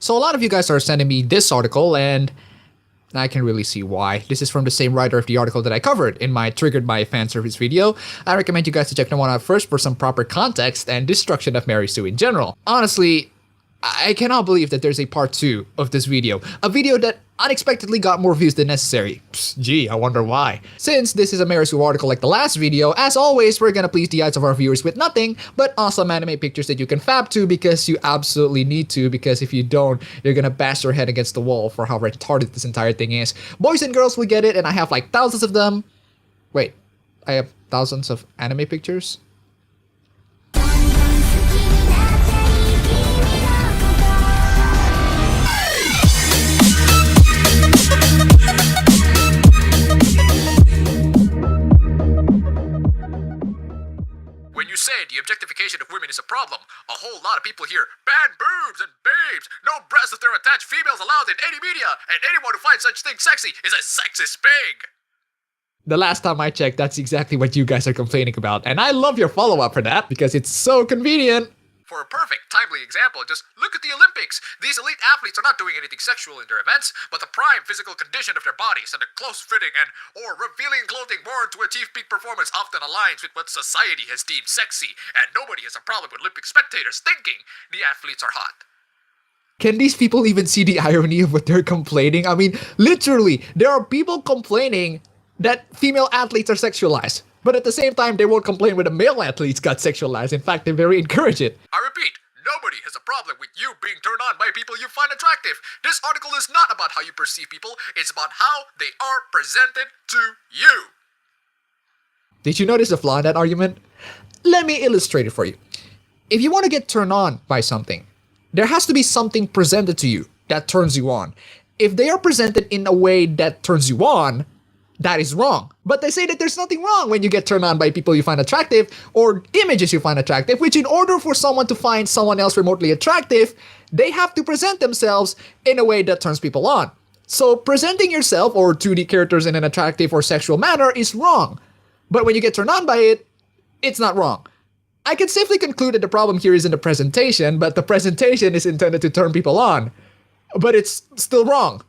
So a lot of you guys are sending me this article, and I can really see why. This is from the same writer of the article that I covered in my Triggered by Fanservice video. I recommend you guys to check that one out first for some proper context and destruction of Mary Sue in general. Honestly, I cannot believe that there's a part 2 of this video. A video that unexpectedly got more views than necessary. Gee, I wonder why. Since this is a Mary Sue article like the last video, as always, we're gonna please the eyes of our viewers with nothing but awesome anime pictures that you can fab to, because you absolutely need to, because if you don't, you're gonna bash your head against the wall for how retarded this entire thing is. Boys and girls will get it, and I have like thousands of them. Wait, I have thousands of anime pictures? The objectification of women is a problem. A whole lot of people here ban boobs and babes. No breasts if they're attached females allowed in any media, and anyone who finds such things sexy is a sexist pig. The last time I checked, that's exactly what you guys are complaining about, and I love your follow-up for that because it's so convenient. For a perfect, timely example, just look at the Olympics. These elite athletes are not doing anything sexual in their events, but the prime physical condition of their bodies and the close-fitting and or revealing clothing worn to achieve peak performance often aligns with what society has deemed sexy, and nobody has a problem with Olympic spectators thinking the athletes are hot. Can these people even see the irony of what they're complaining? I mean, literally, there are people complaining that female athletes are sexualized. But at the same time, they won't complain when the male athletes got sexualized. In fact, they very encourage it. I repeat, nobody has a problem with you being turned on by people you find attractive. This article is not about how you perceive people, it's about how they are presented to you. Did you notice the flaw in that argument? Let me illustrate it for you. If you want to get turned on by something, there has to be something presented to you that turns you on. If they are presented in a way that turns you on, that is wrong. But they say that there's nothing wrong when you get turned on by people you find attractive or images you find attractive, which in order for someone to find someone else remotely attractive, they have to present themselves in a way that turns people on. So presenting yourself or 2D characters in an attractive or sexual manner is wrong. But when you get turned on by it, it's not wrong. I can safely conclude that the problem here is in the presentation, but the presentation is intended to turn people on. But it's still wrong.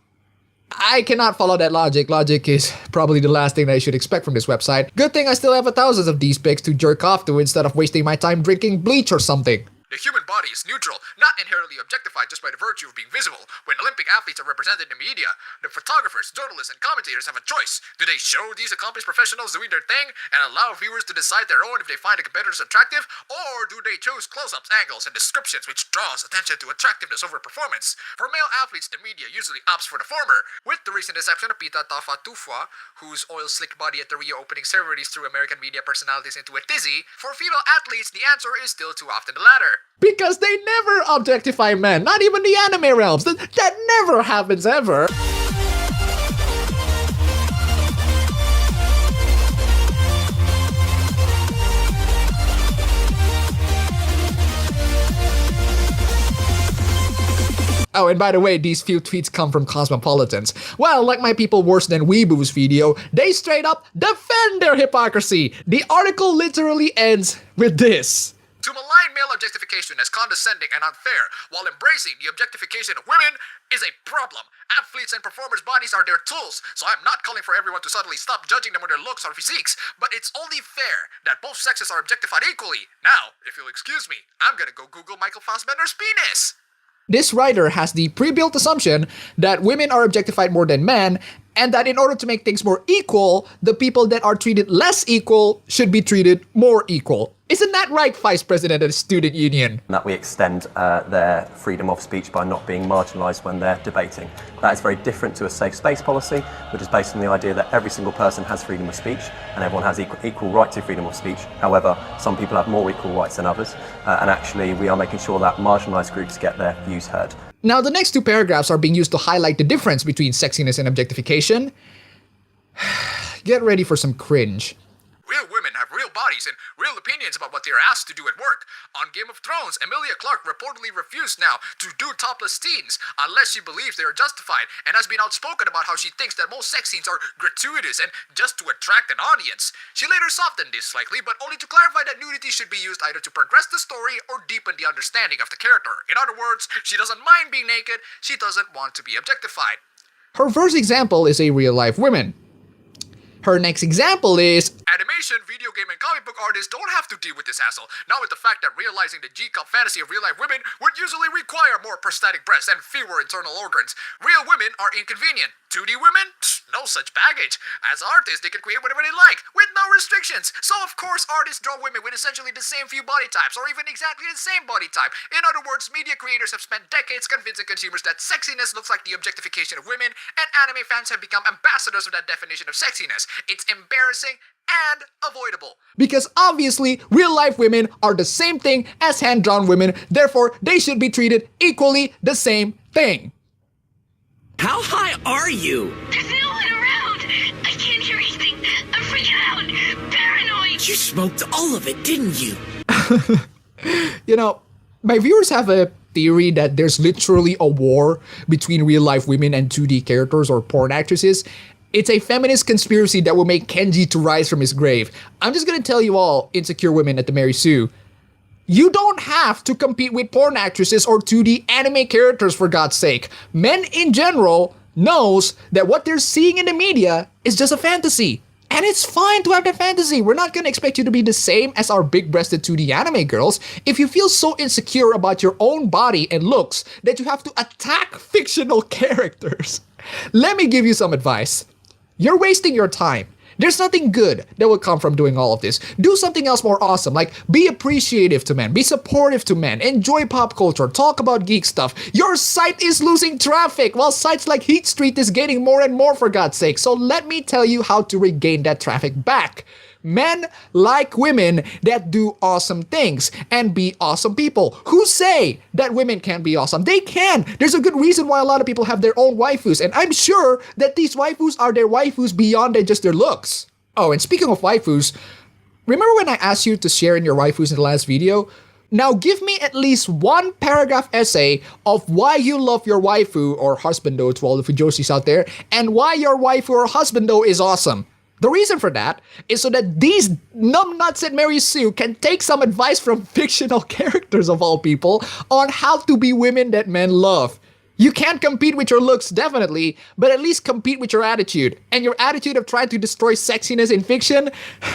I cannot follow that logic. Logic is probably the last thing that I should expect from this website. Good thing I still have thousands of these pics to jerk off to instead of wasting my time drinking bleach or something. The human body is neutral, not inherently objectified just by the virtue of being visible. When Olympic athletes are represented in media, the photographers, journalists, and commentators have a choice. Do they show these accomplished professionals doing their thing and allow viewers to decide their own if they find the competitors attractive? Or do they choose close-ups, angles, and descriptions which draws attention to attractiveness over performance? For male athletes, the media usually opts for the former, with the recent exception of Pita Tafa Tufwa, whose oil-slicked body at the Rio opening ceremonies threw American media personalities into a tizzy. For female athletes, the answer is still too often the latter. Because they never objectify men, not even the anime realms. That never happens ever. Oh, and by the way, these few tweets come from Cosmopolitans. Well, like my people worse than Weeboo's video, they straight up defend their hypocrisy. The article literally ends with this. To malign male objectification as condescending and unfair, while embracing the objectification of women, is a problem. Athletes and performers' bodies are their tools, so I'm not calling for everyone to suddenly stop judging them on their looks or physiques, but it's only fair that both sexes are objectified equally. Now, if you'll excuse me, I'm gonna go Google Michael Fassbender's penis. This writer has the pre-built assumption that women are objectified more than men, and that in order to make things more equal, the people that are treated less equal should be treated more equal. Isn't that right, Vice President of the Student Union? That we extend their freedom of speech by not being marginalised when they're debating. That is very different to a safe space policy, which is based on the idea that every single person has freedom of speech and everyone has equal right to freedom of speech. However, some people have more equal rights than others, and actually we are making sure that marginalised groups get their views heard. Now, the next two paragraphs are being used to highlight the difference between sexiness and objectification. Get ready for some cringe. Real women have real bodies beliefs and real opinions about what they are asked to do at work. On Game of Thrones, Emilia Clarke reportedly refused now to do topless scenes unless she believes they are justified, and has been outspoken about how she thinks that most sex scenes are gratuitous and just to attract an audience. She later softened this slightly, but only to clarify that nudity should be used either to progress the story or deepen the understanding of the character. In other words, she doesn't mind being naked, she doesn't want to be objectified. Her first example is a real-life woman. Her next example is Animation, video game, and comic book artists don't have to deal with this hassle, not with the fact that realizing the G-cup fantasy of real-life women would usually require more prosthetic breasts and fewer internal organs. Real women are inconvenient. 2D women? Psh, no such baggage. As artists, they can create whatever they like, with no restrictions. So of course artists draw women with essentially the same few body types, or even exactly the same body type. In other words, media creators have spent decades convincing consumers that sexiness looks like the objectification of women, and anime fans have become ambassadors of that definition of sexiness. It's embarrassing and avoidable. because obviously real-life women are the same thing as hand-drawn women, therefore they should be treated equally the same thing. How high are you? There's no one around. I can't hear anything. I'm freaking out. Paranoid. You smoked all of it, didn't you? You know, my viewers have a theory that there's literally a war between real-life women and 2D characters or porn actresses. It's a feminist conspiracy that will make Kenji to rise from his grave. I'm just gonna tell you all, insecure women at the Mary Sue, you don't have to compete with porn actresses or 2D anime characters, for God's sake. Men in general knows that what they're seeing in the media is just a fantasy. And it's fine to have that fantasy. We're not gonna expect you to be the same as our big-breasted 2D anime girls. If you feel so insecure about your own body and looks that you have to attack fictional characters, let me give you some advice. You're wasting your time. There's nothing good that will come from doing all of this. Do something else more awesome, like be appreciative to men, be supportive to men, enjoy pop culture, talk about geek stuff. Your site is losing traffic, while sites like Heat Street is gaining more and more, for God's sake. So let me tell you how to regain that traffic back. Men like women that do awesome things and be awesome people. Who say that women can't be awesome? They can. There's a good reason why a lot of people have their own waifus, and I'm sure that these waifus are their waifus beyond just their looks. Oh, and speaking of waifus, remember when I asked you to share in your waifus in the last video? Now give me at least one paragraph essay of why you love your waifu or husbando to all the fujoshis out there, and why your waifu or husbando is awesome. The reason for that is so that these numbnuts at Mary Sue can take some advice from fictional characters of all people on how to be women that men love. You can't compete with your looks, definitely, but at least compete with your attitude. And your attitude of trying to destroy sexiness in fiction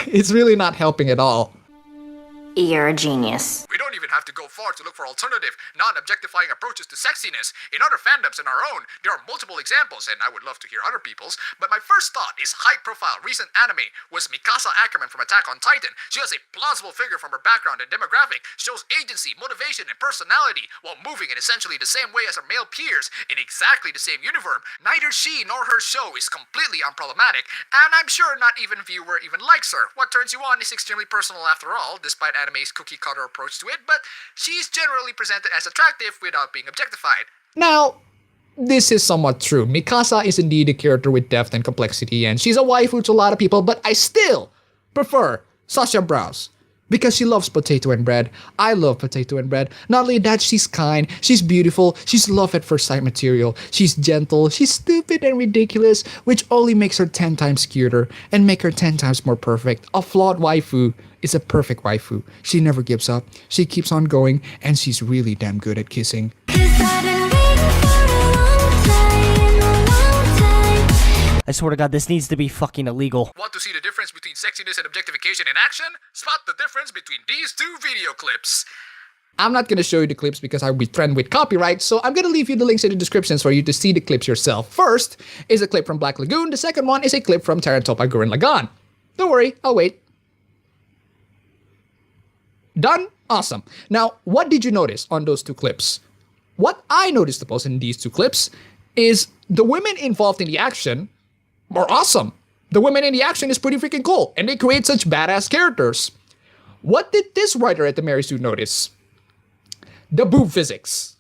is really not helping at all. You're a genius. We don't even have to go far to look for alternative, non-objectifying approaches to sexiness. In other fandoms and our own, there are multiple examples, and I would love to hear other people's, but my first thought is high-profile recent anime was Mikasa Ackerman from Attack on Titan. She has a plausible figure from her background and demographic, shows agency, motivation, and personality, while moving in essentially the same way as her male peers in exactly the same uniform. Neither she nor her show is completely unproblematic, and I'm sure not even viewer even likes her. What turns you on is extremely personal after all, despite anime's cookie-cutter approach to it, but she's generally presented as attractive without being objectified. Now, this is somewhat true. Mikasa is indeed a character with depth and complexity, and she's a waifu to a lot of people, but I still prefer Sasha Browse. Because she loves potato and bread. I love potato and bread. Not only that, she's kind, she's beautiful, she's love at first sight material, she's gentle, she's stupid and ridiculous, which only makes her 10 times cuter and make her 10 times more perfect. A flawed waifu is a perfect waifu. She never gives up, she keeps on going, and she's really damn good at kissing. I swear to God, this needs to be fucking illegal. Want to see the difference between sexiness and objectification in action? Spot the difference between these two video clips. I'm not gonna show you the clips because I would be threatened with copyright, so I'm gonna leave you the links in the descriptions for you to see the clips yourself. First is a clip from Black Lagoon, the second one is a clip from Tarantopa Gurren Lagaan. Don't worry, I'll wait. Done? Awesome. Now, what did you notice on those two clips? What I noticed the most in these two clips is the women involved in the action are awesome. The women in the action is pretty freaking cool, and they create such badass characters. What did this writer at the Mary Sue notice? The boob physics.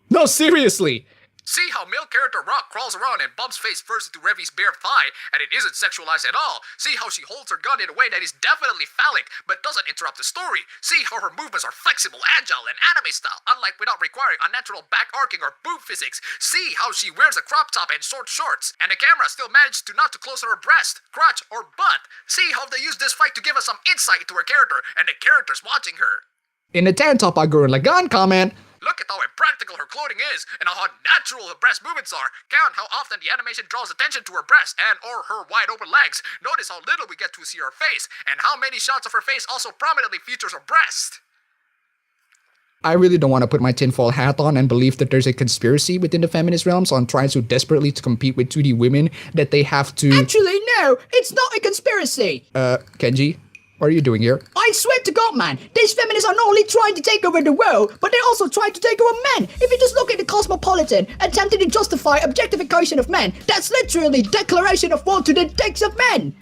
No, seriously. See how male character Rock crawls around and bumps face first into Revi's bare thigh, and it isn't sexualized at all. See how she holds her gun in a way that is definitely phallic, but doesn't interrupt the story. See how her movements are flexible, agile, and anime style, unlike without requiring unnatural back arcing or boob physics. See how she wears a crop top and short shorts, and the camera still managed to not to close her breast, crotch, or butt. See how they use this fight to give us some insight into her character and the characters watching her. In the Tan Top by Gurren Lagaan comment, Look at how impractical her clothing is, and how natural her breast movements are. Count how often the animation draws attention to her breast and or her wide open legs. Notice how little we get to see her face, and how many shots of her face also prominently features her breast. I really don't want to put my tinfoil hat on and believe that there's a conspiracy within the feminist realms on trying so desperately to compete with 2D women that they have to— Actually, no, it's not a conspiracy. Kenji, what are you doing here? I swear to God, man, these feminists are not only trying to take over the world, but they're also trying to take over men. If you just look at the Cosmopolitan, attempting to justify objectification of men, that's literally declaration of war to the dicks of men.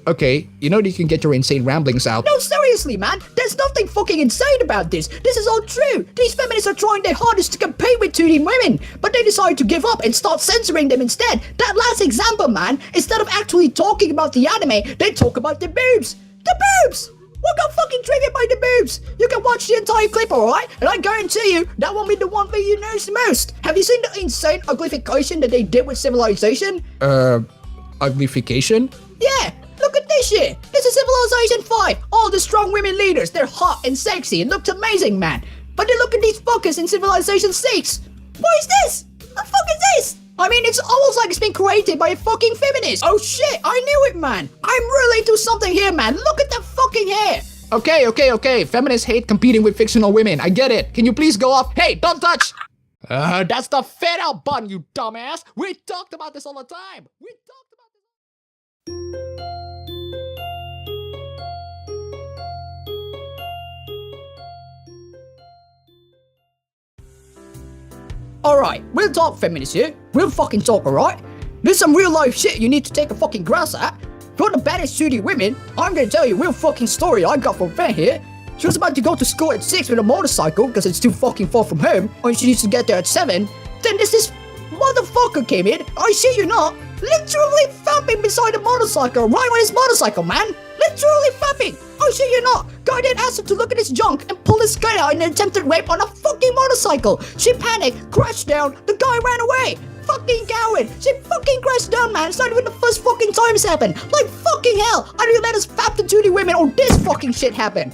Okay, you know that you can get your insane ramblings out. No, seriously, man, there's nothing fucking insane about this. This is all true. These feminists are trying their hardest to compete with 2D women, but they decide to give up and start censoring them instead. That last example, man, instead of actually talking about the anime, they talk about the boobs. The boobs! What got fucking triggered by the boobs? You can watch the entire clip, alright? And I guarantee you, that won't be the one thing you notice the most. Have you seen the insane uglification that they did with Civilization? Uglification? Yeah, look at this shit. This is Civilization 5. All the strong women leaders, they're hot and sexy and looked amazing, man. But then look at these fuckers in Civilization 6. What is this? The fuck is this? I mean, it's almost like it's been created by a fucking feminist. Oh shit, I knew it, man. I'm really into something here, man. Look at that fucking hair. Okay. Feminists hate competing with fictional women. I get it. Can you please go off? Hey, don't touch! That's the fade out button, you dumbass. We talked about this all the time. Alright, we'll talk feminists here. We'll fucking talk, alright? There's some real life shit you need to take a fucking grasp at. For the baddest 2D women, I'm gonna tell you a real fucking story I got from Fan here. She was about to go to school at 6 with a motorcycle because it's too fucking far from home, and she needs to get there at 7. Then this motherfucker came in, I shit you not, literally fapping beside the motorcycle, right on his motorcycle, man. Literally fapping. I shit you not. Guy then asked her to look at his junk and pull his gun out in an attempted rape on a fucking motorcycle. She panicked, crashed down, the guy ran away. Fucking coward. She fucking crashed down, man. It's not even the first fucking time it's happened. Like fucking hell. I didn't let us fap the 2D women or this fucking shit happen.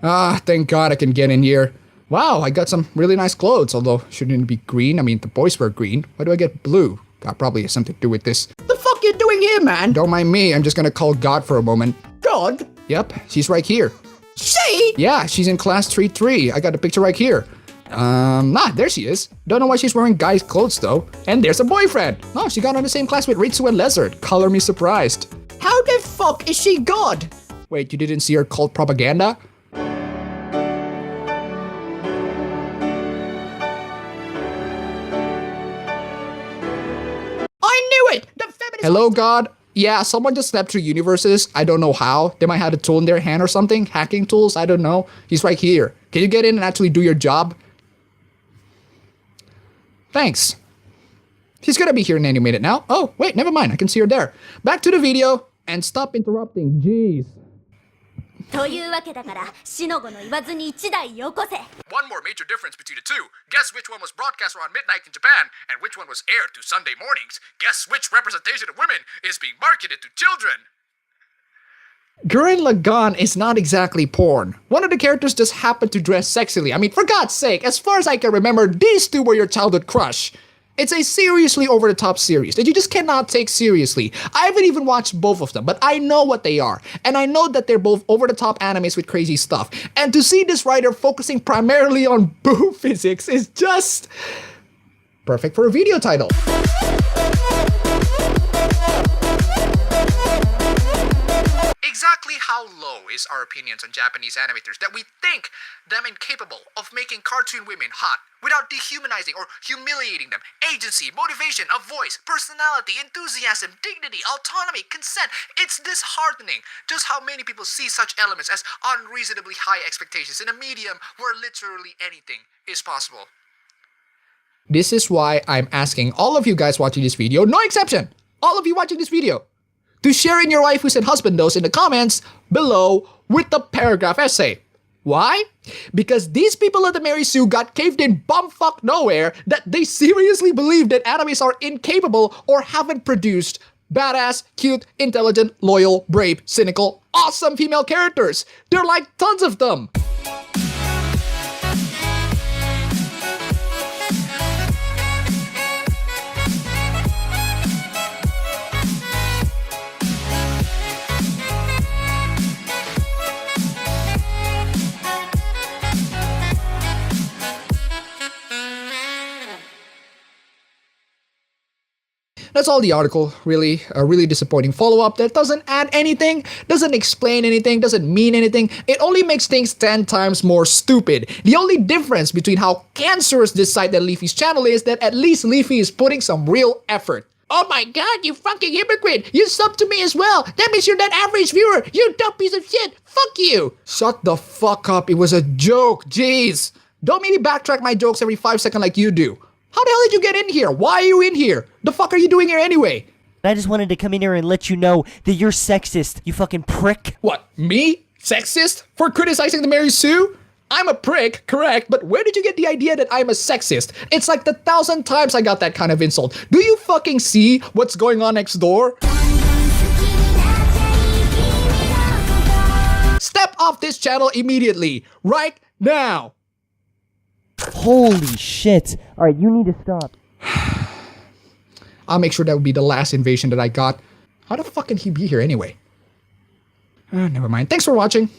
Ah, thank God I can get in here. Wow, I got some really nice clothes, although shouldn't it be green? I mean, the boys wear green. Why do I get blue? God probably has something to do with this. The fuck you doing here, man? Don't mind me, I'm just gonna call God for a moment. God? Yep, she's right here. She? Yeah, she's in class 3-3. I got a picture right here. There she is. Don't know why she's wearing guys' clothes though. And there's a boyfriend. Oh, she got on the same class with Ritsu and Lizard. Color me surprised. How the fuck is she God? Wait, you didn't see her cult propaganda? I knew it! The feminist— Hello, God? Yeah, someone just slept through universes. I don't know how. They might have a tool in their hand or something. Hacking tools, I don't know. He's right here. Can you get in and actually do your job? Thanks. She's gonna be here in any minute now. Oh, wait, never mind. I can see her there. Back to the video and stop interrupting. Jeez. というわけだから、しのごの言わずに一台よこせ。 One more major difference between the two. Guess which one was broadcast around midnight in Japan, and which one was aired to Sunday mornings. Guess which representation of women is being marketed to children. Gurren Lagann is not exactly porn. One of the characters just happened to dress sexily. I mean, for God's sake, as far as I can remember, these two were your childhood crush. It's a seriously over-the-top series that you just cannot take seriously. I haven't even watched both of them, but I know what they are. And I know that they're both over-the-top animes with crazy stuff. And to see this writer focusing primarily on boob physics is just perfect for a video title. Exactly how low is our opinions on Japanese animators that we think them incapable of making cartoon women hot without dehumanizing or humiliating them? Agency, motivation, a voice, personality, enthusiasm, dignity, autonomy, consent. It's disheartening just how many people see such elements as unreasonably high expectations in a medium where literally anything is possible. This is why I'm asking all of you guys watching this video, no exception, all of you watching this video, to share in your waifus and husbandos in the comments below with the paragraph essay. Why? Because these people at the Mary Sue got caved in bumfuck nowhere that they seriously believe that animes are incapable or haven't produced badass, cute, intelligent, loyal, brave, cynical, awesome female characters. There are like tons of them. That's all the article, really. A really disappointing follow-up that doesn't add anything, doesn't explain anything, doesn't mean anything. It only makes things 10 times more stupid. The only difference between how cancerous this site that Leafy's channel is that at least Leafy is putting some real effort. Oh my god, you fucking hypocrite! You subbed to me as well! That means you're that average viewer! You dumb piece of shit! Fuck you! Shut the fuck up, it was a joke, jeez! Don't make me backtrack my jokes every 5 seconds like you do. How the hell did you get in here? Why are you in here? The fuck are you doing here anyway? I just wanted to come in here and let you know that you're sexist, you fucking prick. What, me? Sexist? For criticizing the Mary Sue? I'm a prick, correct, but where did you get the idea that I'm a sexist? It's like the 1,000 times I got that kind of insult. Do you fucking see what's going on next door? Step off this channel immediately, right now. Holy shit. Alright, you need to stop. I'll make sure that would be the last invasion that I got. How the fuck can he be here anyway? Never mind. Thanks for watching.